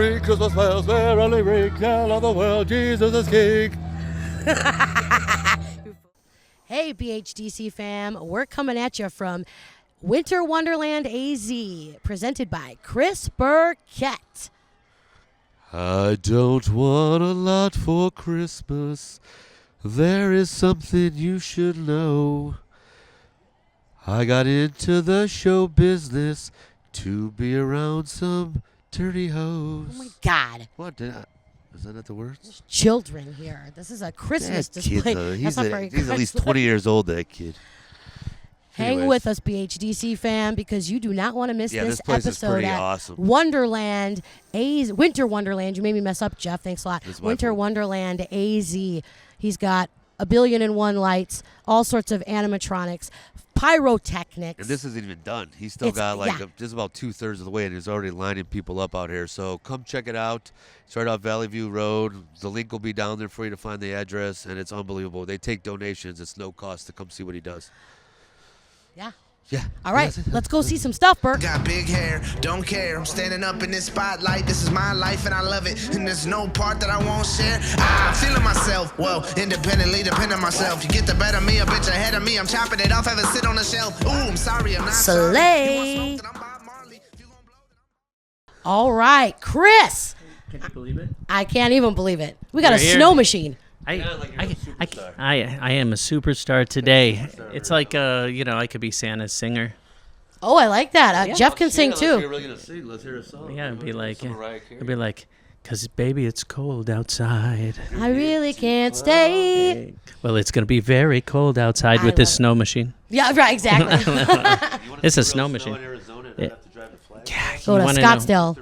ring Christmas bells, merrily ring, tell all the world Jesus is King. Hey, BHDC fam, we're coming at you from Winter Wonderland AZ, presented by Chris Burkett. I don't want a lot for Christmas. There is something you should know. I got into the show business to be around some dirty hoes. Oh my God. What did I... Is that not the words? Children here. This is a Christmas display. He's at least 20 years old, that kid. Hang with us, BHDC fam, because you do not want to miss this place episode is pretty at awesome. Wonderland, Winter Wonderland. You made me mess up, Jeff. Thanks a lot. Winter fault. Wonderland AZ. He's got 1,000,001 lights, all sorts of animatronics, pyrotechnics. And this isn't even done. He's still got just about 2/3 of the way, and he's already lining people up out here. So come check it out. It's right off Valley View Road. The link will be down there for you to find the address, and it's unbelievable. They take donations. It's no cost to come see what he does. Yeah. Yeah. All right, let's go see some stuff, Burke. Got big hair, don't care. I'm standing up in this spotlight. This is my life and I love it. And there's no part that I won't share. I'm feeling myself. Well, independently dependent on myself. You get the better me, a bitch ahead of me. I'm chopping it off, have it sit on the shelf. Ooh, I'm sorry, I'm not Slay. sorry. All right, Chris. Can you believe it? I can't even believe it. We got a We're here. snow machine. I am a superstar today. It's like I could be Santa's singer. Oh, I like that. Jeff can sing too. You're really gonna sing. Let's hear a song. Yeah, it'd be like, 'cause baby, it's cold outside. I really can't stay. Well, it's gonna be very cold outside with this snow machine. Yeah, right, exactly. It's a snow machine. Yeah. Go to Scottsdale.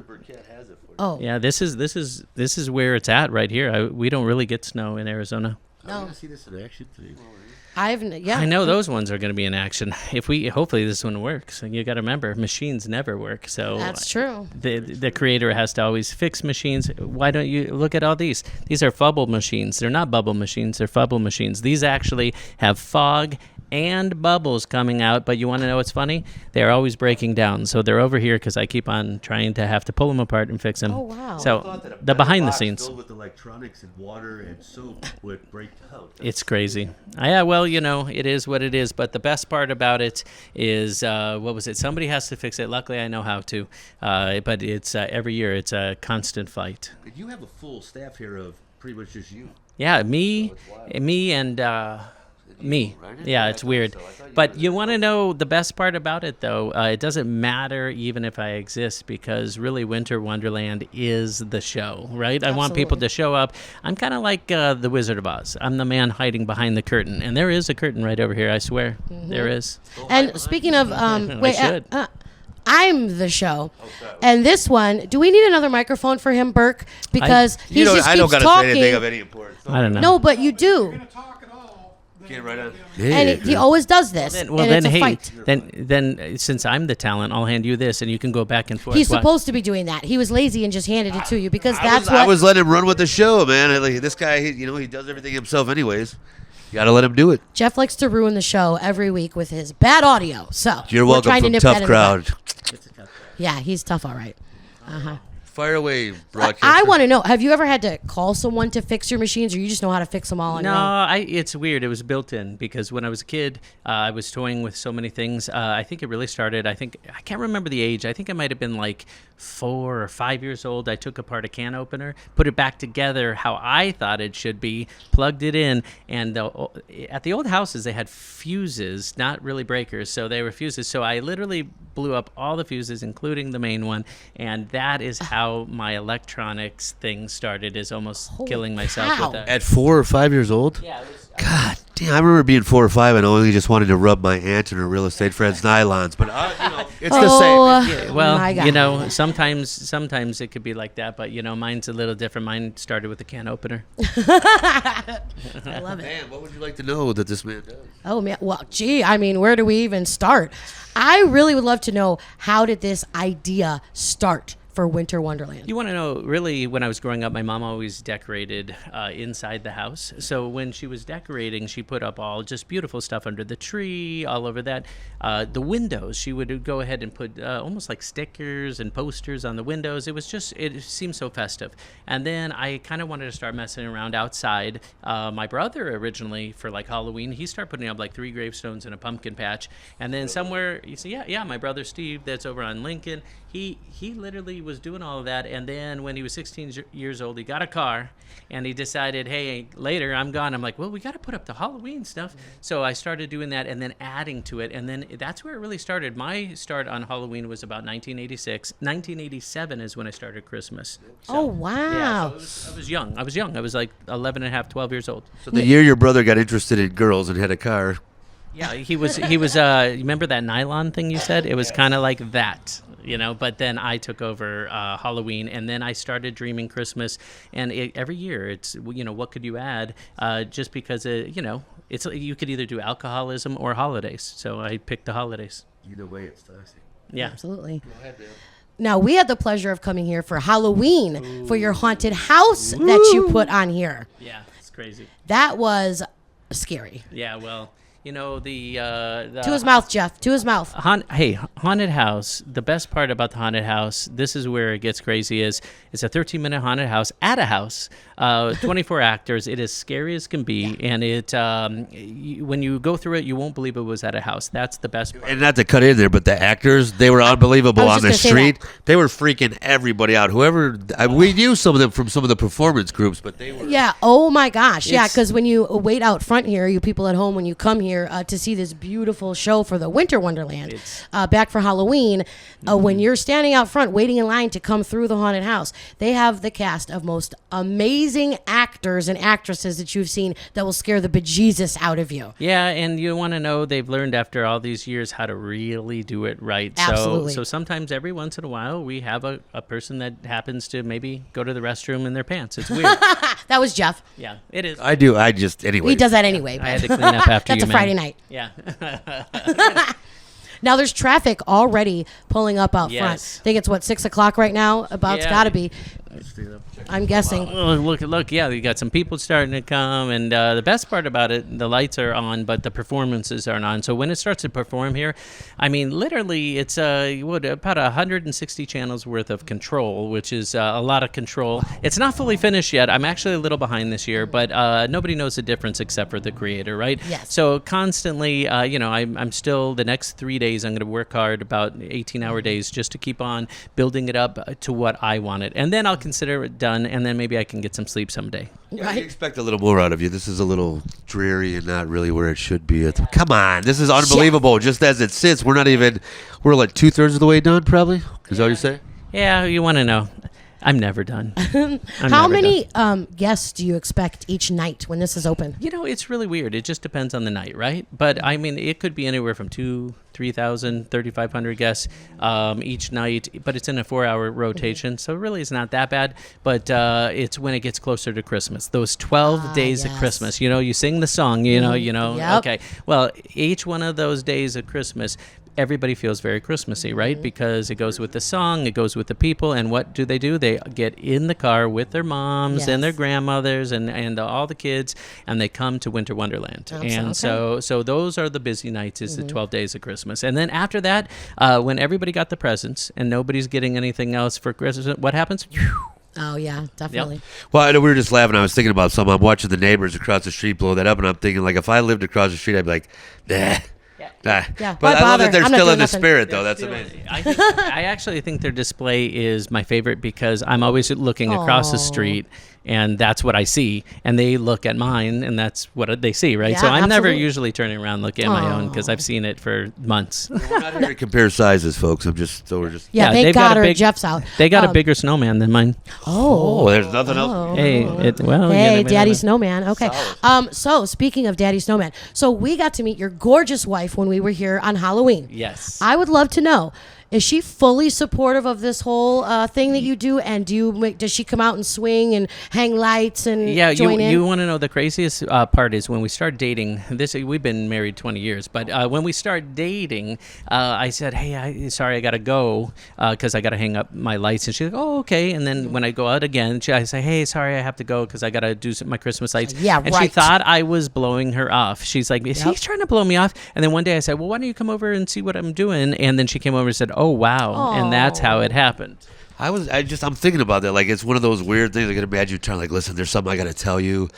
Oh, Yeah, this is where it's at right here. We don't really get snow in Arizona. no. See this in action today. I know those ones are going to be in action. Hopefully this one works. And you got to remember, machines never work. So That's true. The creator has to always fix machines. Why don't you look at all these? These are fubble machines. They're not bubble machines. They're fubble machines. These actually have fog and bubbles coming out, but you want to know what's funny? They're always breaking down. So they're over here because I keep on trying to have to pull them apart and fix them. Oh, wow. So the behind the scenes. Filled with electronics and water and soap would break down. It's crazy. Well, it is what it is. But the best part about it is, what was it? Somebody has to fix it. Luckily, I know how to. But it's every year. It's a constant fight. And you have a full staff here of pretty much just you. Yeah, me, and me. Yeah, it's weird. But you want to know the best part about it, though? It doesn't matter even if I exist, because really Winter Wonderland is the show, right? I want people to show up. I'm kind of like the Wizard of Oz. I'm the man hiding behind the curtain. And there is a curtain right over here, I swear. Mm-hmm. There is. And speaking of, wait, should. I'm the show. And this one, do we need another microphone for him, Burke? Because he just I don't keeps gotta talking. say anything of any importance. I don't know. No, but you do. Can't write on. And he always does this. And it's a fight. Then since I'm the talent, I'll hand you this, and you can go back and forth. He's supposed to be doing that. He was lazy and just handed it to you because I was letting him run with the show, man. Like, this guy, he does everything himself anyways. You got to let him do it. Jeff likes to ruin the show every week with his bad audio. So you're welcome from Toughcrowd. Yeah, he's tough, all right. Uh-huh. Fire away, broadcaster. I want to know, have you ever had to call someone to fix your machines, or you just know how to fix them all on your own? No, it's weird. It was built in because when I was a kid, I was toying with so many things. I think it really started, I can't remember the age. I think I might have been like 4 or 5 years old. I took apart a can opener, put it back together how I thought it should be, plugged it in, and at the old houses, they had fuses, not really breakers, so they were fuses. So I literally blew up all the fuses, including the main one, and that is how my electronics thing started, is almost killing myself with that. At 4 or 5 years old? Yeah. God damn, I remember being 4 or 5 and only just wanted to rub my aunt and her real estate friend's nylons, but it's the same. Yeah, well, sometimes it could be like that, but mine's a little different. Mine started with a can opener. I love it. Man, what would you like to know that this man does? Oh, man. Well, gee, I mean, where do we even start? I really would love to know, how did this idea start for Winter Wonderland? You want to know, really, when I was growing up, my mom always decorated inside the house. So when she was decorating, she put up all just beautiful stuff under the tree, all over that. The windows, she would go ahead and put almost like stickers and posters on the windows. It seemed so festive. And then I kind of wanted to start messing around outside. My brother originally, for like Halloween, he started putting up like 3 gravestones and a pumpkin patch. And then somewhere, you see, yeah, my brother Steve, that's over on Lincoln, he literally was doing all of that. And then when he was 16 years old, he got a car and he decided, hey, later I'm gone. I'm like, well, we got to put up the Halloween stuff. So I started doing that and then adding to it. And then that's where it really started. My start on Halloween was about 1986. 1987 is when I started Christmas. So, Oh, wow. Yeah, so I was young. I was like 11 and a half, 12 years old. So the year your brother got interested in girls and had a car. Yeah, he was. Remember that nylon thing you said? It was kind of like that, But then I took over Halloween, and then I started dreaming Christmas. And every year, it's what could you add? Just because it's you could either do alcoholism or holidays. So I picked the holidays. Either way, it's toxic. Yeah, Absolutely. Now, we had the pleasure of coming here for Halloween for your haunted house that you put on here. Yeah, it's crazy. That was scary. Yeah, well. The To his mouth, Jeff. To his mouth. Haunted house. The best part about the haunted house, this is where it gets crazy, is it's a 13-minute haunted house at a house, 24 actors. It is scary as can be, and it when you go through it, you won't believe it was at a house. That's the best part. And not to cut in there, but the actors, they were unbelievable I was on just the gonna say street. They were freaking everybody out. We knew some of them from some of the performance groups, but they were. Yeah. Oh, my gosh. Yeah, It's- because when you wait out front here, you people at home, when you come here to see this beautiful show for the Winter Wonderland, back for Halloween, when you're standing out front waiting in line to come through the haunted house, they have the cast of most amazing actors and actresses that you've seen that will scare the bejesus out of you. Yeah, and you want to know they've learned after all these years how to really do it right. Absolutely. So sometimes every once in a while we have a person that happens to maybe go to the restroom in their pants. It's weird. That was Jeff. Yeah, it is. I do. Anyway. He does that anyway. I had to clean up after That's you, a man. Friday night. Yeah. Now there's traffic already pulling up out front. Yes. I think it's 6 o'clock right now. It's Yeah. got to be. I'm guessing. Oh, look, yeah, you got some people starting to come, and the best part about it, the lights are on, but the performances aren't on. So when it starts to perform here, I mean, literally, it's about 160 channels worth of control, which is a lot of control. It's not fully finished yet. I'm actually a little behind this year, but nobody knows the difference except for the creator, right? Yes. So constantly, I'm still, the next 3 days, I'm going to work hard, about 18-hour days, just to keep on building it up to what I want it. And then I'll consider it done, and then maybe I can get some sleep someday. Yeah, I expect a little more out of you. This is a little dreary and not really where it should be. Come on, this is unbelievable. Just as it sits, we're like 2/3 of the way done, probably. Is that what you say? Yeah, you want to know. I'm never done. How many guests do you expect each night when this is open? It's really weird. It just depends on the night, right? But I mean, it could be anywhere from 2,000, 3,000, 3,500 guests each night. But it's in a 4-hour rotation, so really it's not that bad. But it's when it gets closer to Christmas. Those 12 days of yes. Christmas. You sing the song. Yep. Okay. Well, each one of those days of Christmas, everybody feels very Christmassy, right? Because it goes with the song, it goes with the people, and what do? They get in the car with their moms and their Yes. grandmothers and all the kids, and they come to Winter Wonderland. And okay. so those are the busy nights, is the 12 days of Christmas. And then after that, when everybody got the presents and nobody's getting anything else for Christmas, what happens? Oh, yeah, definitely. Well, I know we were just laughing. I was thinking about something. I'm watching the neighbors across the street blow that up, and I'm thinking, like, if I lived across the street, I'd be like, nah. Nah. Yeah, But why I love bother? that they're I'm not still doing in the nothing. spirit, though. That's amazing. I actually think their display is my favorite because I'm always looking across the Aw. street, and that's what I see, and they look at mine, and that's what they see, right? Yeah, So I'm never absolutely. usually turning around looking at my own because I've seen it for months. We're not here to compare sizes, folks. We're just. Yeah, Yeah, thank they've got God a our big- Jeff's out. They got a bigger snowman than mine. Oh, there's nothing else. Hey, Hey, Daddy Snowman. Okay. So speaking of Daddy Snowman, so we got to meet your gorgeous wife when we were here on Halloween. Yes. I would love to know, Is she fully supportive of this whole thing that you do? And does she come out and swing and hang lights and join in? You want to know the craziest part is when we start dating. We've been married 20 years, but when we start dating, I said, "Hey, sorry, I gotta go because I gotta hang up my lights." And she's like, "Oh, okay." And then when I go out again, I say, "Hey, sorry, I have to go because I gotta do my Christmas lights." Yeah, and she thought I was blowing her off. She's like, "Is he trying to blow me off?" And then one day I said, "Well, why don't you come over and see what I'm doing?" And then she came over and said, "Oh, wow." Aww. And that's how it happened. I'm thinking about that. Like, it's one of those weird things. I can imagine you trying to, like, listen, there's something I got to tell you.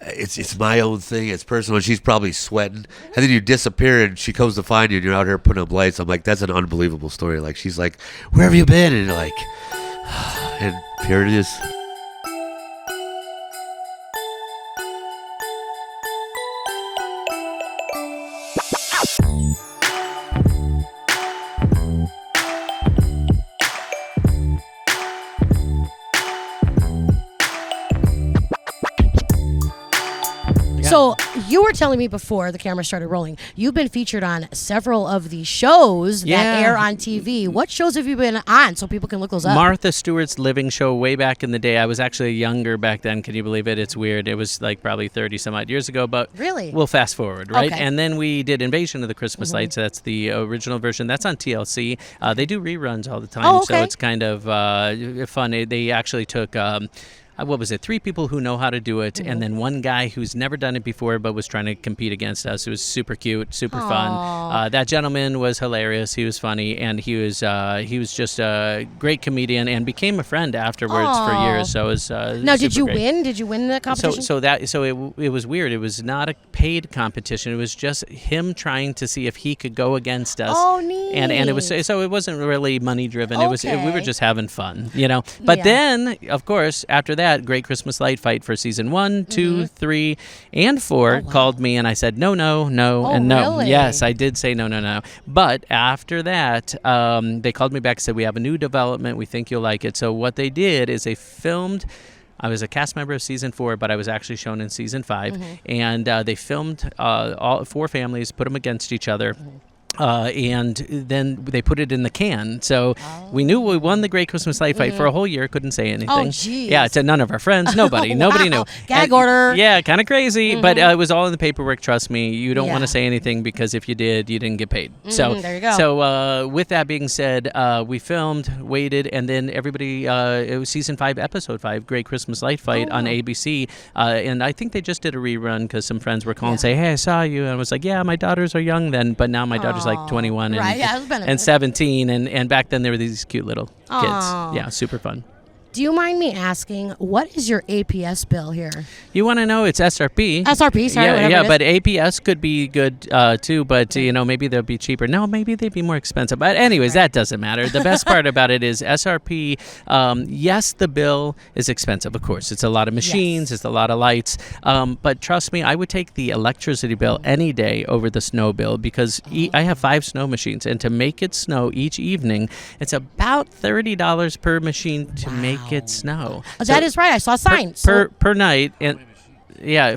It's my own thing. It's personal. And she's probably sweating. And then you disappear and she comes to find you and you're out here putting up lights. I'm like, that's an unbelievable story. Like, she's like, where have you been? And you're like, and here it is. So you were telling me before the camera started rolling, you've been featured on several of the shows that air on TV. What shows have you been on so people can look those up? Martha Stewart's Living Show way back in the day. I was actually younger back then. Can you believe it? It's weird. It was like probably 30 some odd years ago, but really? We'll fast forward, right? Okay. And then we did Invasion of the Christmas Lights. That's the original version. That's on TLC. They do reruns all the time, so it's kind of fun. They actually took... what was it? 3 people who know how to do it, and then one guy who's never done it before but was trying to compete against us. It was super cute, super fun. That gentleman was hilarious. He was funny, and he was just a great comedian and became a friend afterwards for years. So it was now. Did you win? Did you win the competition? It was weird. It was not a paid competition. It was just him trying to see if he could go against us. Oh, neat. And it was so it wasn't really money driven. It was we were just having fun, you know. But then, of course, after that. Great Christmas Light Fight for season 1, 2, 3, and 4 called me, and I said no, and no. Really? Yes, I did say no. But after that, they called me back and said, we have a new development. We think you'll like it. So what they did is they filmed. I was a cast member of season 4, but I was actually shown in season 5, and they filmed all 4 families, put them against each other. And then they put it in the can. So we knew we won the Great Christmas Light Fight for a whole year. Couldn't say anything. Oh, geez. Yeah, to none of our friends. Nobody. Nobody knew. Gag order. Yeah, kind of crazy. But it was all in the paperwork. Trust me. You don't want to say anything because if you did, you didn't get paid. So there you go. So with that being said, we filmed, waited, and then everybody, it was season 5, episode 5, Great Christmas Light Fight on ABC. And I think they just did a rerun because some friends were calling and say, hey, I saw you. And I was like, yeah, my daughters are young then. But now my daughter's like 21 and 17, and back then there were these cute little kids. Yeah, super fun. Do you mind me asking, what is your APS bill here? You want to know? It's SRP. SRP, sorry. Yeah, but APS could be good too, but maybe they'll be cheaper. No, maybe they'd be more expensive. But anyways, that doesn't matter. The best part about it is SRP, yes, the bill is expensive, of course. It's a lot of machines, it's a lot of lights. But trust me, I would take the electricity bill any day over the snow bill because I have 5 snow machines, and to make it snow each evening, it's about $30 per machine to make it snow. That is right. I saw signs. Per night, and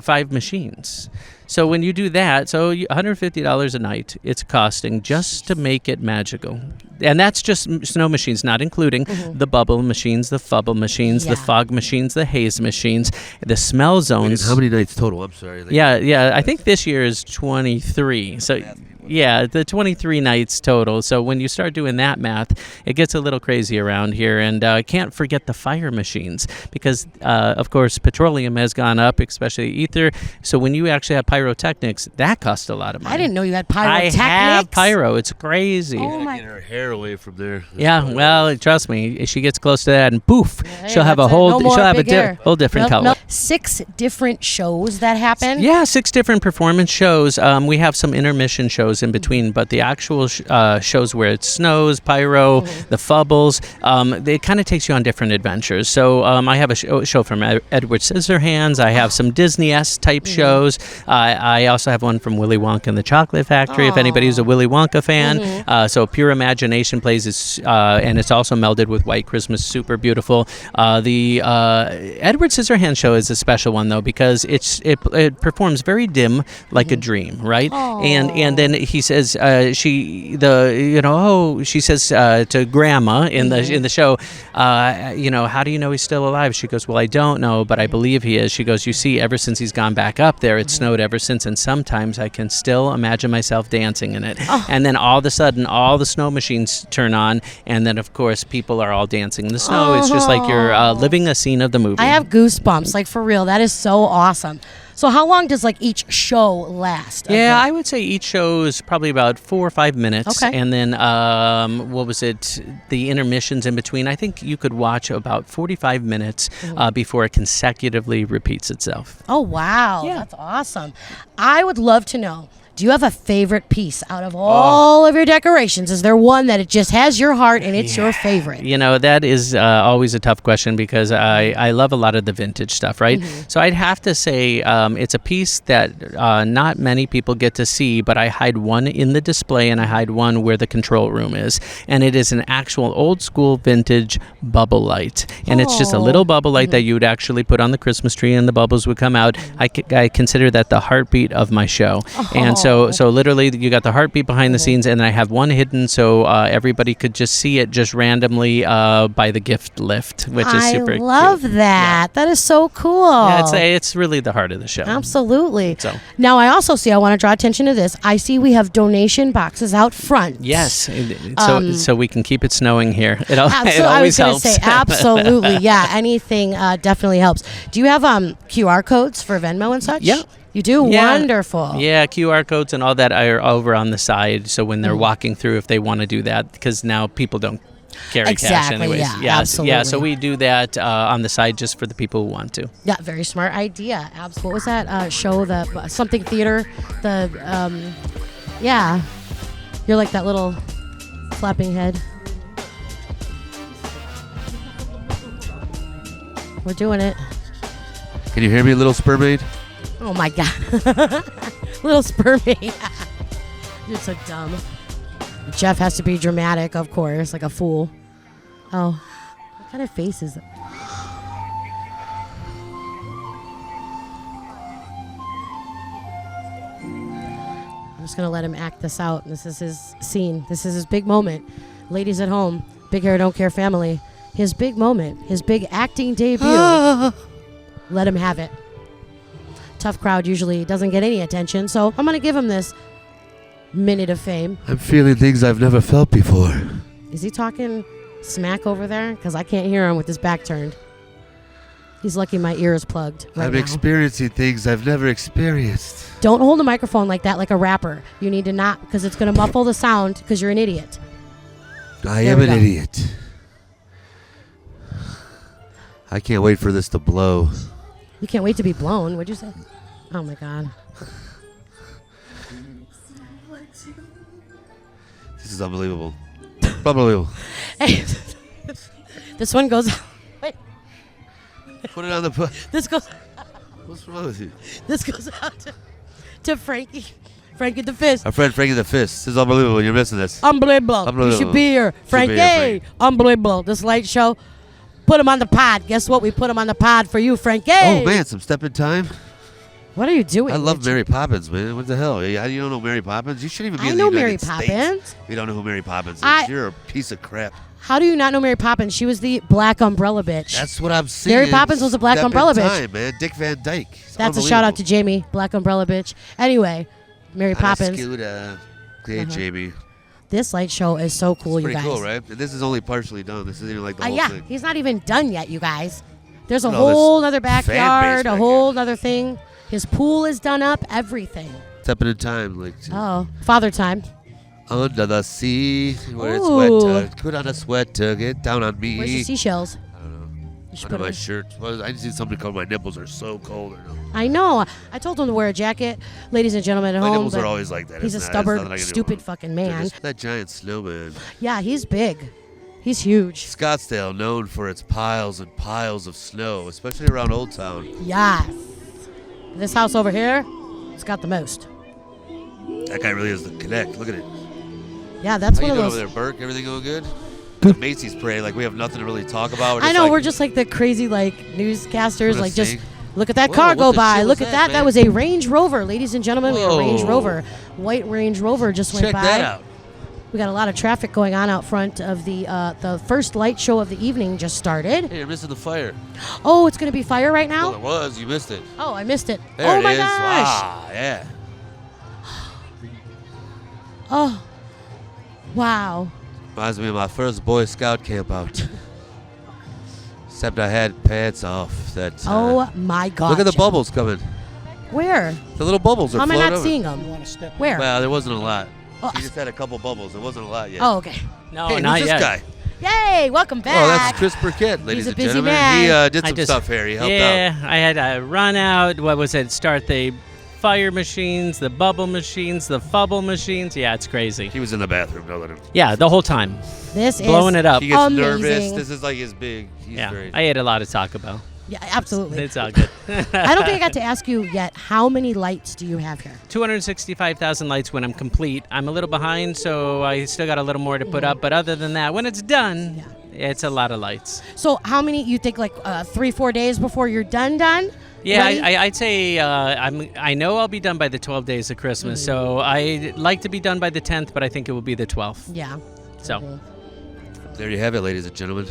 5 machines. So when you do that, so $150 a night it's costing just to make it magical. And that's just snow machines, not including the bubble machines, the fubble machines, the fog machines, the haze machines, the smell zones. How many nights total? I'm sorry. Yeah. I think this year is 23. So yeah, the 23 nights total. So when you start doing that math, it gets a little crazy around here. And can't forget the fire machines because, of course, petroleum has gone up, especially ether. So when you actually have pyrotechnics, that costs a lot of money. I didn't know you had pyrotechnics. I have pyro. It's crazy. Oh my! Get her hair away from there. Well, trust me, if she gets close to that, and poof, she'll have a whole whole different color. 6 different shows that happen. Yeah, 6 different performance shows. We have some intermission shows in between, but the actual shows where it snows, pyro, the fubbles, it kind of takes you on different adventures. So I have a show from Edward Scissorhands. I have some Disney-esque type shows. I also have one from Willy Wonka and the Chocolate Factory, if anybody's a Willy Wonka fan. So Pure Imagination plays, and it's also melded with White Christmas, super beautiful. The Edward Scissorhands show is a special one though, because it performs very dim, like a dream, right? And then he says she says to Grandma in the show, how do you know he's still alive? She goes, well, I don't know, but I believe he is. She goes, you see, ever since he's gone back up there, it snowed ever since, and sometimes I can still imagine myself dancing in it. And then all of a sudden, all the snow machines turn on, and then of course people are all dancing in the snow. It's just like you're living a scene of the movie. I have goosebumps, like for real. That is so awesome. So how long does like each show last? Yeah, I would say each show is probably about 4 or 5 minutes. Okay. And then, the intermissions in between, I think you could watch about 45 minutes before it consecutively repeats itself. Oh, wow. Yeah. That's awesome. I would love to know, do you have a favorite piece out of all of your decorations? Is there one that it just has your heart and it's your favorite? That is always a tough question, because I love a lot of the vintage stuff, right? So I'd have to say it's a piece that not many people get to see, but I hide one in the display and I hide one where the control room is. And it is an actual old school vintage bubble light. And it's just a little bubble light that you would actually put on the Christmas tree and the bubbles would come out. I consider that the heartbeat of my show. And so literally you got the heartbeat behind the scenes, and I have one hidden so everybody could just see it just randomly by the gift lift, which is super cute. I love that. Yeah. That is so cool. Yeah, it's really the heart of the show. Absolutely. So now I also see, I want to draw attention to this. I see we have donation boxes out front. Yes. So we can keep it snowing here. It always I was going to helps. say, absolutely. Yeah, anything definitely helps. Do you have QR codes for Venmo and such? Yeah. You do? Yeah. Wonderful. Yeah, QR codes and all that are over on the side. So when they're walking through, if they want to do that, because now people don't carry cash anyways. Yeah, absolutely. Yeah, so we do that on the side just for the people who want to. Yeah, very smart idea. Absolutely. What was that show? The something theater. Yeah, you're like that little flapping head. We're doing it. Can you hear me, little spermaid? Oh my God. Little spermy. You're so dumb. Jeff has to be dramatic, of course, like a fool. Oh, what kind of face is it? I'm just going to let him act this out. This is his scene. This is his big moment. Ladies at home, Big Hair Don't Care family. His big moment. His big acting debut. Let him have it. Toughcrowd usually doesn't get any attention, so I'm going to give him this minute of fame. I'm feeling things I've never felt before. Is he talking smack over there? Because I can't hear him with his back turned. He's lucky my ear is plugged right I'm now. experiencing things I've never experienced. Don't hold the microphone like that, like a rapper. You need to not, because it's going to muffle the sound, because you're an idiot. I am an idiot. I can't wait for this to blow. You can't wait to be blown. What'd you say? Oh, my God. This is unbelievable. Unbelievable. Hey, this one goes... Wait. Put it on the... This goes... What's wrong with you? This goes out to Frankie. Frankie the Fist. Our friend Frankie the Fist. This is unbelievable. You're missing this. Unbelievable. You should be here. Frankie. Unbelievable. This light show. Put him on the pod. Guess what? We put him on the pod for you, Frankie. Oh, man. Some step in time. What are you doing? I love Mary Poppins, man. What the hell? You don't know Mary Poppins? You shouldn't even be in the United States. I know Mary Poppins. You don't know who Mary Poppins is. You're a piece of crap. How do you not know Mary Poppins? She was the black umbrella bitch. That's what I'm seeing. Mary Poppins was a black umbrella bitch. Time, man. Dick Van Dyke. That's a shout out to Jamie, black umbrella bitch. Anyway, Mary Poppins. Hey, Jamie. This light show is so cool, you guys. Pretty cool, right? This is only partially done. This isn't even like the whole thing. He's not even done yet, you guys. There's a whole other backyard, a whole other thing. His pool is done up, everything. Stepping in time. Like, father time. Under the sea, where it's wet. Put on a sweater, get down on me. Where's the seashells? I don't know. Under my shirt. Well, I just need somebody to cover my nipples are so cold. I know. I told him to wear a jacket. Ladies and gentlemen at home. My nipples are always like that. He's a stubborn, stupid fucking man. That giant snowman. Yeah, he's big. He's huge. Scottsdale, known for its piles and piles of snow, especially around Old Town. Yes. This house over here, it's got the most. That guy really is the connect. Look at it. Yeah, that's How one of those. Over there, Burke? Everything going good? The Macy's parade, like we have nothing to really talk about. I know, we're just like the crazy like newscasters, like just Look at that Whoa, car what go the by. shit Look was at that, that. That man? was a Range Rover. Ladies and gentlemen, we have a Range Whoa. Rover. White Range Rover just went Check by. that out. We got a lot of traffic going on out front of the first light show of the evening just started. Hey, you're missing the fire. Oh, it's going to be fire right Well, now? it was. You missed it. Oh, I missed it. There Oh it my is. gosh. Ah, yeah. Oh. Wow. Reminds me of my first Boy Scout camp out. Except I had pants off. That. Oh my god. Look at the Jim. bubbles coming. Where? The little bubbles are How am I floating not over. seeing them? Where? Well, there wasn't a lot. Oh. He just had a couple bubbles. It wasn't a lot yet. Oh, okay. No, Hey, not who's yet. this guy? Yay, welcome back. Oh, that's Chris Burkett, ladies a and busy gentlemen. man. He did I some just- stuff here. He helped Yeah, out. I had to run out. What was it? Start the fire machines, the bubble machines, the fubble machines. Yeah, it's crazy. He was in the bathroom. Don't let him. Yeah, the whole time. This Blowing is it up. He gets Amazing. nervous. This is like his big. He's Yeah, great. I ate a lot of Taco Bell. Yeah, absolutely. It's all good. I don't think I got to ask you yet. How many lights do you have here? 265,000 lights when I'm complete. I'm a little behind, so I still got a little more to put up. But other than that, when it's done, it's a lot of lights. So how many? You think like 3-4 days before you're done? Yeah, Ready? I'd say I know I'll be done by the 12 days of Christmas. So I'd like to be done by the 10th, but I think it will be the 12th. Yeah. So There you have it, ladies and gentlemen.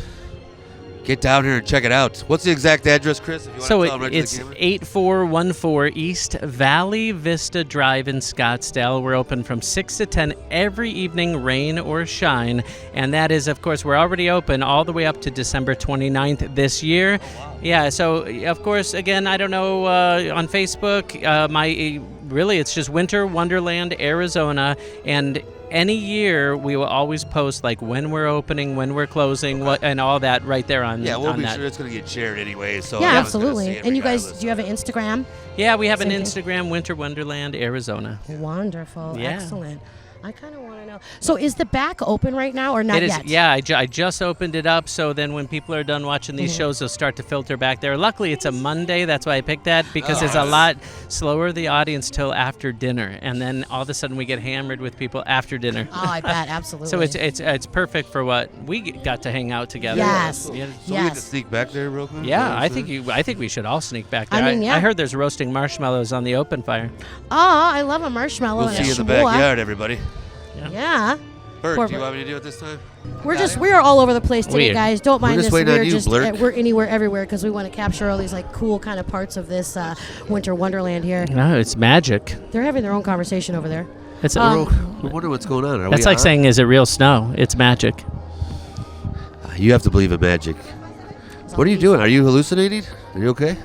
Get down here and check it out. What's the exact address, Chris? If you want So to tell them right it's to the camera. 8414 East Valley Vista Drive in Scottsdale. We're open from 6 to 10 every evening, rain or shine. And that is, of course, we're already open all the way up to December 29th this year. Yeah, so, of course, again, I don't know, on Facebook, really, it's just Winter Wonderland, Arizona. And any year, we will always post like when we're opening, when we're closing, what, and all that right there on. Yeah, we'll on be that. sure it's going to get shared anyway. So Yeah, everyone's gonna absolutely. see it And you guys, regardless. do you have an Instagram? Yeah, we have an Same thing. Instagram, Winter Wonderland, Arizona. Wonderful. Yeah. Excellent. I kind of want to know. So is the back open right now or not It is, yet? yeah. I just opened it up, so then when people are done watching these shows, they'll start to filter back there. Luckily, it's a Monday. That's why I picked that because it's a lot slower the audience till after dinner, and then all of a sudden we get hammered with people after dinner. Oh, I bet. Absolutely. So it's perfect for what we got to hang out together. Yes. Yeah. So we get to Yes. sneak back there real quick? Yeah, I think we should all sneak back I there. mean, yeah. I heard there's roasting marshmallows on the open fire. Oh, I love a marshmallow We'll and see a you in the schwa. backyard, everybody. Yeah. Bert, Poor do you Bert. want me to do it this time? We are all over the place today, Weird. guys. Don't mind just us. waiting on We're you, just Blurk. we're anywhere, everywhere, because we want to capture all these like cool kind of parts of this Winter Wonderland here. No, it's magic. They're having their own conversation over there. It's I wonder what's going on. Are that's we like on? saying, is it real snow? It's magic. You have to believe in magic. What are you doing? Are you hallucinating? Are you okay?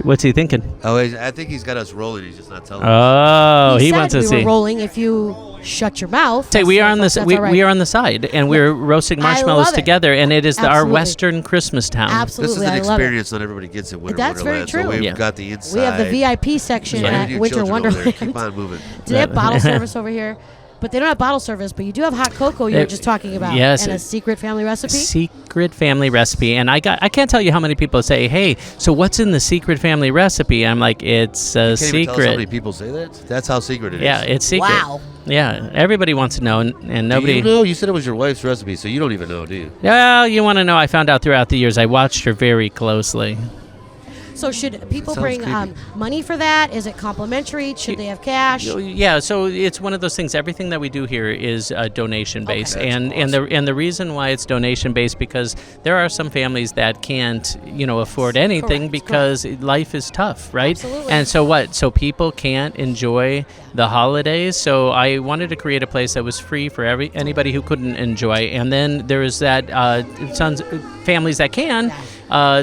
What's he thinking? Oh, I think he's got us rolling. He's just not telling us. Oh, he said wants to we see. were rolling. If you shut your mouth. Say we are on that's the all we, right. we are on the side, and we're roasting I marshmallows love it. together, and it is our Absolutely. Western Christmas town. This is Absolutely, an I love it. experience not everybody gets in Winter That's very Wonderland. true. So we've Yeah. got the inside. We have the VIP section So at you Winter children over there, Wonderland. Keep on moving. Do they have bottle service over here? But they don't have bottle service. But you do have hot cocoa. You were just talking about. yes, And a secret family recipe. Secret family recipe, and I can't tell you how many people say, "Hey, so what's in the secret family recipe?" I'm like, "It's a Can't even tell us how many secret." people say that. That's how secret it is. Yeah, it's secret. Wow. Yeah, everybody wants to know, and Do nobody. you know? You said it was your wife's recipe, so you don't even know, do you? Well, you want to know? I found out throughout the years. I watched her very closely. So should people Sounds bring creepy. money for that? Is it complimentary? Should they have cash? Yeah, so it's one of those things. Everything that we do here is donation based, Okay. and the reason why it's donation based because there are some families that can't afford anything Correct, because life is tough, right? Absolutely. And so what? So people can't enjoy the holidays. So I wanted to create a place that was free for anybody who couldn't enjoy, and then there is that families that can.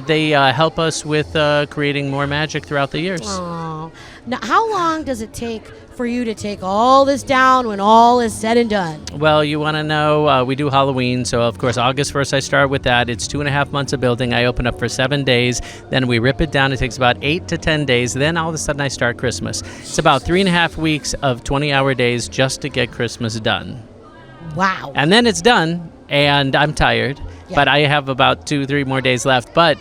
They help us with creating more magic throughout the years. Oh. Now, how long does it take for you to take all this down when all is said and done? Well, you want to know, we do Halloween, so of course August 1st I start with that. It's 2.5 months of building. I open up for 7 days, then we rip it down. It takes about 8 to 10 days. Then all of a sudden I start Christmas. It's about 3.5 weeks of 20-hour days just to get Christmas done. Wow. And then it's done, and I'm tired, Yeah. but I have about 2-3 more days left. But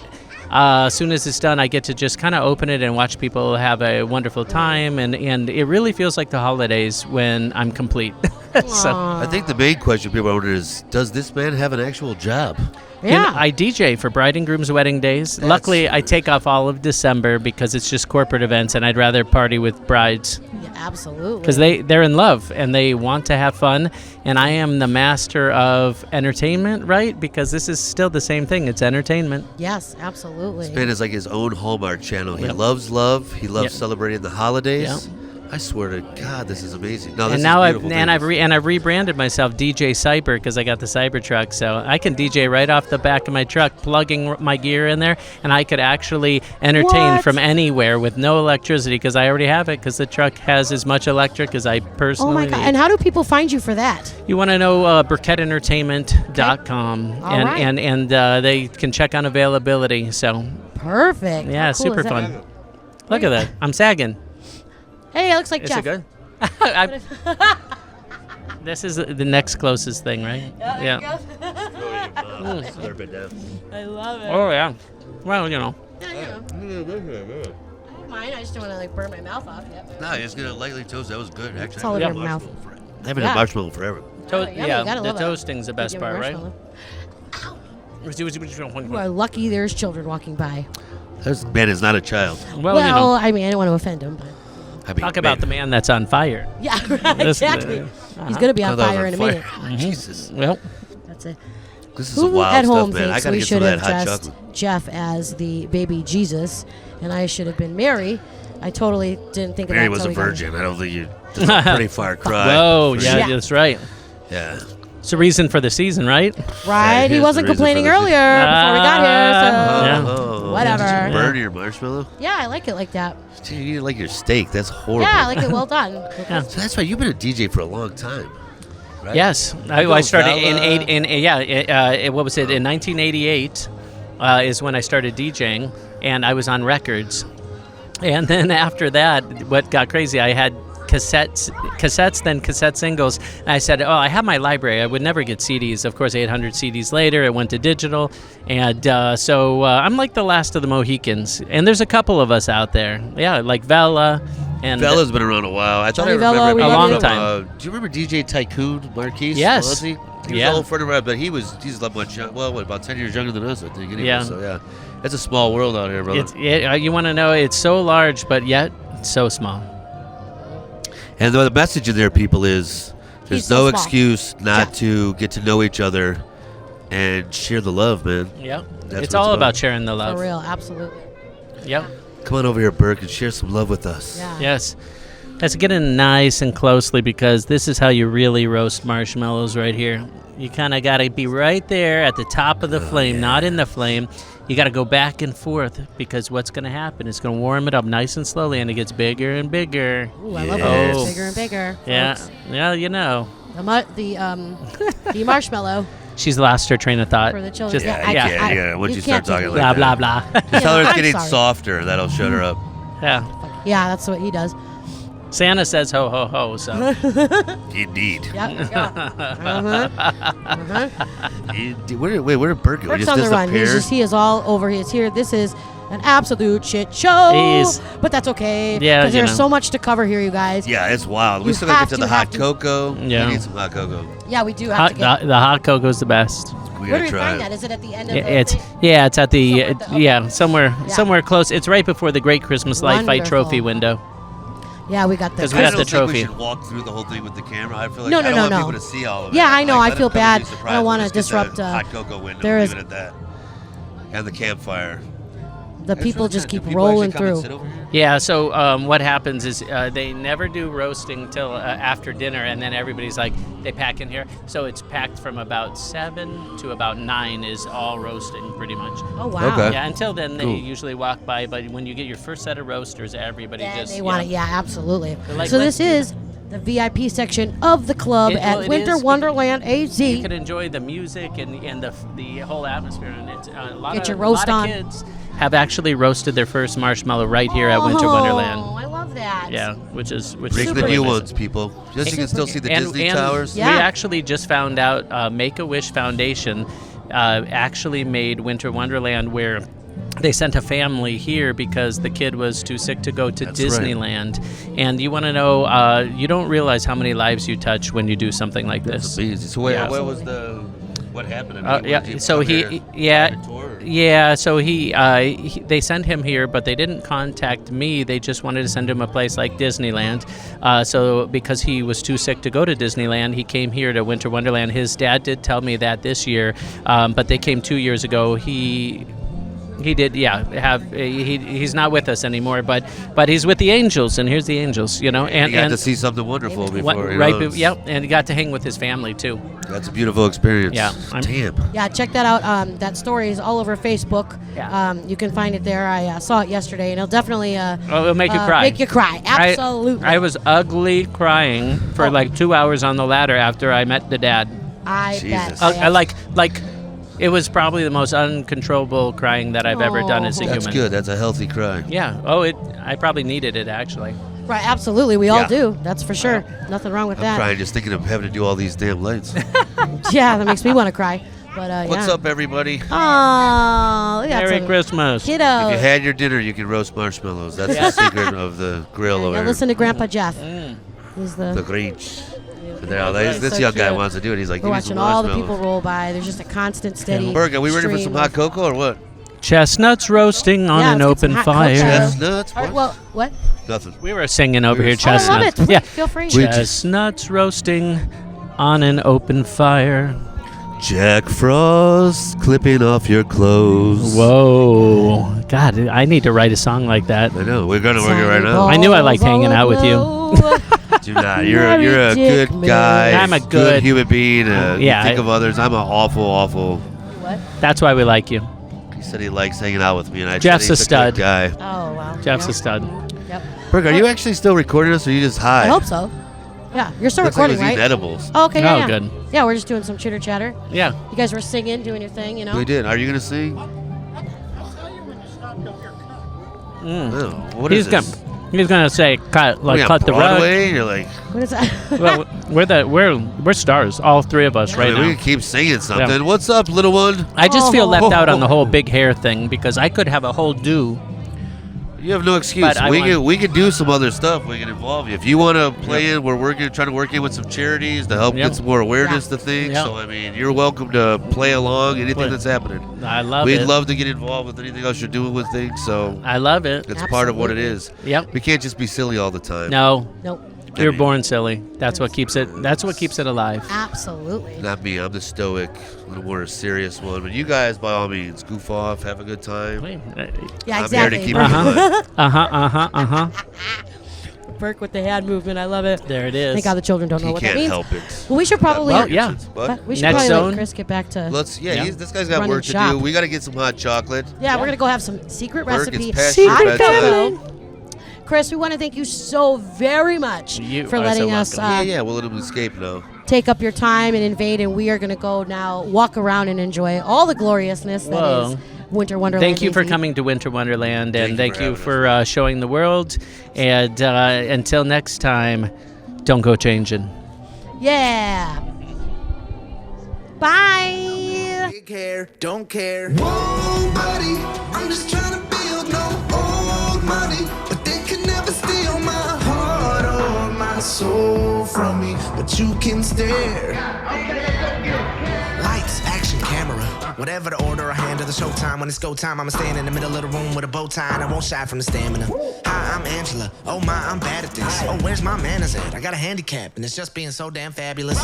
as soon as it's done, I get to just kind of open it and watch people have a wonderful time, and it really feels like the holidays when I'm complete. I think the main question people are wondering is, does this man have an actual job? Yeah. I DJ for bride and groom's wedding days. Luckily, I take off all of December because it's just corporate events, and I'd rather party with brides. Yeah, absolutely. Because they're in love and they want to have fun, and I am the master of entertainment, right? Because this is still the same thing. It's entertainment. Yes, absolutely. This man is like his own Hallmark channel. He Yep. loves love. He loves Yep. celebrating the holidays. Yep. I swear to God, this is amazing. No, this And now is I've beautiful. and I've David. I've rebranded myself DJ Cyber because I got the Cyber truck, so I can DJ right off the back of my truck, plugging my gear in there, and I could actually entertain What? from anywhere with no electricity because I already have it because the truck has as much electric as I personally Oh my God! need. And how do people find you for that? You want to know BriquetteEntertainment.com, All and, right. and they can check on availability. So Perfect. yeah, How cool super is that? fun. Look at that, I'm sagging. Hey, it looks like Is Jeff. it good? This is the next closest thing, right? Yeah. Slurp it down. I love it. Oh yeah. Well, you know. I don't mind. I just don't want to like burn my mouth off yet. No, you're just gonna lightly toast. That was good, actually. It's all over Yeah. your mouth. I haven't Yeah. had marshmallow forever. yummy, you Yeah, gotta the love it. toasting's the best Give me part, right? marshmallow. You are Well, lucky there's children walking by. This man is not a child. you Well, know. I mean, I don't want to offend him, but I mean, Talk about the man that's on fire. yeah, right, This- exactly. He's gonna be on Oh, that was fire in a minute. Jesus, Well, That's it. this is some Who wild at stuff, home man. I thinks gotta we get some should of have that hot dressed chocolate. Jeff as the baby Jesus, and I should have been Mary? I totally didn't think of Mary that. was till a we got virgin. I don't think you. That's a pretty far cry. whoa, for yeah, Yeah. that's right. Yeah. It's the reason for the season, right? Right? He Here's wasn't the reason complaining for the earlier before we got here, so Yeah. Oh, Whatever. Did you burn your marshmallow? yeah, I like it like that. Dude, you didn't like your steak. That's horrible. Yeah, I like it well done. Yeah. So that's why you've been a DJ for a long time, right? Yes, I go started in Vala. what was it in 1988 is when I started DJing, and I was on records, and then after that, what got crazy, I had cassettes, then cassette singles. And I said, I have my library. I would never get CDs. Of course, 800 CDs later, it went to digital, and so I'm like the last of the Mohicans. And there's a couple of us out there, yeah, like Vela. And Bella's been around a while. I thought Johnny I remember Vela, him we love from, you. A long time. do you remember DJ Tycoon Marquise? Yes. Fonzie? He was Yeah. a little further around, but he's like much about 10 years younger than us, I think. Anyway, Yeah. So yeah, it's a small world out here, brother. You want to know, it's so large, but yet so small. And the message in there, people, is there's He's so no small. excuse not Yeah. to get to know each other and share the love, man. Yep. That's It's what all it's about about. sharing the For love. real, absolutely. Yep. Come on over here, Burke, and share some love with us. Yeah. Yes. Let's get in nice and closely because this is how you really roast marshmallows right here. You kind of got to be right there at the top of the flame, not in the flame. You got to go back and forth because what's going to happen is going to warm it up nice and slowly, and it gets bigger and bigger. Ooh, I love Yes. it. Oh. Bigger and bigger. Yeah. folks. Yeah, you know. The marshmallow She's lost her train of thought. for the children. Just, Yeah, once you start talking do like blah, that. blah, blah. Just tell her it's I'm getting sorry. softer. That'll shut her up. Yeah. Yeah, that's what he does. Santa says ho, ho, ho, so. Indeed. Yeah. Indeed. Where did Burke go? Burke's Just on the run. disappeared? He is all over. He is here. This is an absolute shit show. He's- But that's okay. Yeah, Because you there's know. so much to cover here, you guys. Yeah, it's wild. We You still gotta have get to to, the have hot to. cocoa. Yeah. We need some hot cocoa. Yeah, we do have Hot, to get. the hot cocoa's the best. We Where gotta do we try find it. that? Is it at the end of It's the it's at the, Somewhere at the- okay. somewhere Yeah. somewhere close. It's right before the Great Christmas Light Fight Wonderful. trophy window. Yeah, we got the. 'Cause we I got don't the think trophy. we should walk through the whole thing with the camera. I feel like No, I no, don't no, want no. people to see all of it. Yeah, I know. Like, I feel let them bad. be I don't surprised. wanna Let's get disrupt, the hot cocoa window. there is- Leave it at that. And the campfire. The people just Do keep people rolling actually come and through. sit over here? Yeah. So what happens is they never do roasting till after dinner, and then everybody's like they pack in here. So it's packed from about 7 to about 9 is all roasting pretty much. Oh wow. Okay. Yeah. Until then Cool. they usually walk by, but when you get your first set of roasters, everybody Yeah, just they want it. Yeah, absolutely. They're like, so let's this do is the VIP section of the club Well, at it Winter is. Wonderland AZ. You can enjoy the music and the whole atmosphere, and it's a lot Get of your roast lot on. of kids have actually roasted their first marshmallow right here at Winter Oh, Wonderland. I love that. Yeah, which is Bring Super the nice. new ones, people. Just so you can still see the Disney towers. Yeah. We actually just found out Make-A-Wish Foundation actually made Winter Wonderland where they sent a family here because the kid was too sick to go to That's right. Disneyland. And you want to know, you don't realize how many lives you touch when you do something like this. Amazing. So Yeah. what happened? I mean, Yeah. did you So come he, here yeah, on a tour, or- yeah. So they sent him here, but they didn't contact me. They just wanted to send him a place like Disneyland. So because he was too sick to go to Disneyland, he came here to Winter Wonderland. His dad did tell me that this year, but they came 2 years ago. He did, yeah. He's not with us anymore, but he's with the angels, and here's the angels, you know. And you got to see something wonderful before. Yep, and he got to hang with his family too. That's a beautiful experience. Yeah, Damn. Yeah, check that out. That story is all over Facebook. Yeah. You can find it there. I saw it yesterday, and it'll definitely It'll make you cry. Make you cry. Absolutely. I was ugly crying for like 2 hours on the ladder after I met the dad. I Jesus. bet. I like it was probably the most uncontrollable crying that I've ever done as a That's human. good. That's a healthy cry. Yeah. Oh, I probably needed it actually. Right, absolutely. We all Yeah. do. That's for sure. Nothing wrong with I'm that. crying just thinking of having to do all these damn lights. Yeah, that makes me want to cry. But What's yeah. up, everybody? Oh, we got Merry some Christmas. kiddos. If you had your dinner, you can roast marshmallows. That's the secret of the grill over Now here. listen to Grandpa Jeff. He's The the. Grinch. That's This so young guy cute. wants to do it. He's like, We're give me watching some all the marshmallows. people roll by. There's just a constant, steady. Berg, are we ready for stream some hot of- cocoa or what? Chestnuts roasting on Yeah, an let's get some open hot fire. cocoa. Chestnuts? All right, What? well, what? Nothing. We were singing over here, Oh, I love chestnuts. it. Please, Yeah. feel free. Chestnuts roasting on an open fire. Jack Frost clipping off your clothes. Whoa. God, I need to write a song like that. I know. We're going to work it right now. I knew I liked hanging out with you. Do not. You're a Dick good man. guy. I'm a good- human being. Yeah, You think I- of others. I'm an awful. What? That's why we like you. He said he likes hanging out with me, and I Jeff's said a he's stud. good guy. Oh, wow. Jeff's Yep. a stud. Yep. Berg, are you actually still recording us, or are you just high? I hope so. Yeah, you're still Looks like recording, he was right? eating edibles. Oh, okay, yeah, Oh, yeah. good. Yeah, we're just doing some chitter chatter. Yeah. You guys were singing, doing your thing, you know? We did. Are you going to sing? Oh, what is this? He's gonna say cut Are we on cut the rug. Broadway? And you're like, What is that? Well, we're stars, all three of us I right mean, we now. can keep singing something. Yeah. What's up, little one? I just feel left out on the Oh. whole big hair thing because I could have a whole do. You have no excuse. But I We can do some other stuff. We can involve you if you want to play in. We're trying to work in with some charities to help Yep. get some more awareness to things. Yep. So I mean, you're welcome to play along anything Play. that's happening. I love We'd it. love to get involved with anything else you're doing with things. So I love it. it's part of what it is. Yep. We can't just be silly all the time. No, Nope. you're mean- born silly. That's what keeps it. That's what keeps it alive. Absolutely. Not me. I'm the stoic, a little more serious one. But you guys, by all means, goof off, have a good time. Yeah, I'm exactly. here to keep it fun. Burke with the hand movement. I love it. There it is. Thank God the children don't know He what that can't means. help it. Well, we should probably. Well, yeah. What? We should Next probably zone. let Chris get back to. Let's. Yeah, Yeah. this guy's got Run work and to shop. do. We got to get some hot chocolate. Yeah, we're gonna go have some secret Burke, recipe. it's past your hot bedtime. cocoa. Chris, we want to thank you so very much You for are letting so us welcome. Yeah, we'll let him escape now. take up your time and invade, and we are going to go now walk around and enjoy all the gloriousness that Whoa. is Winter Wonderland. Thank you for indeed. coming to Winter Wonderland, and Thank thank you you for for showing the world. And until next time, don't go changing. Yeah. Bye. Big hair, don't care. Whoa, buddy, I'm just trying to build no old money, but they can never steal my heart or my soul from me. But you can stare. Lights, action, camera. Whatever the order, I handle the showtime. When it's go time, I'ma stand in the middle of the room with a bow tie, and I won't shy from the stamina. Hi, I'm Angela. Oh my, I'm bad at this. Oh, where's my manners at? I got a handicap, and it's just being so damn fabulous.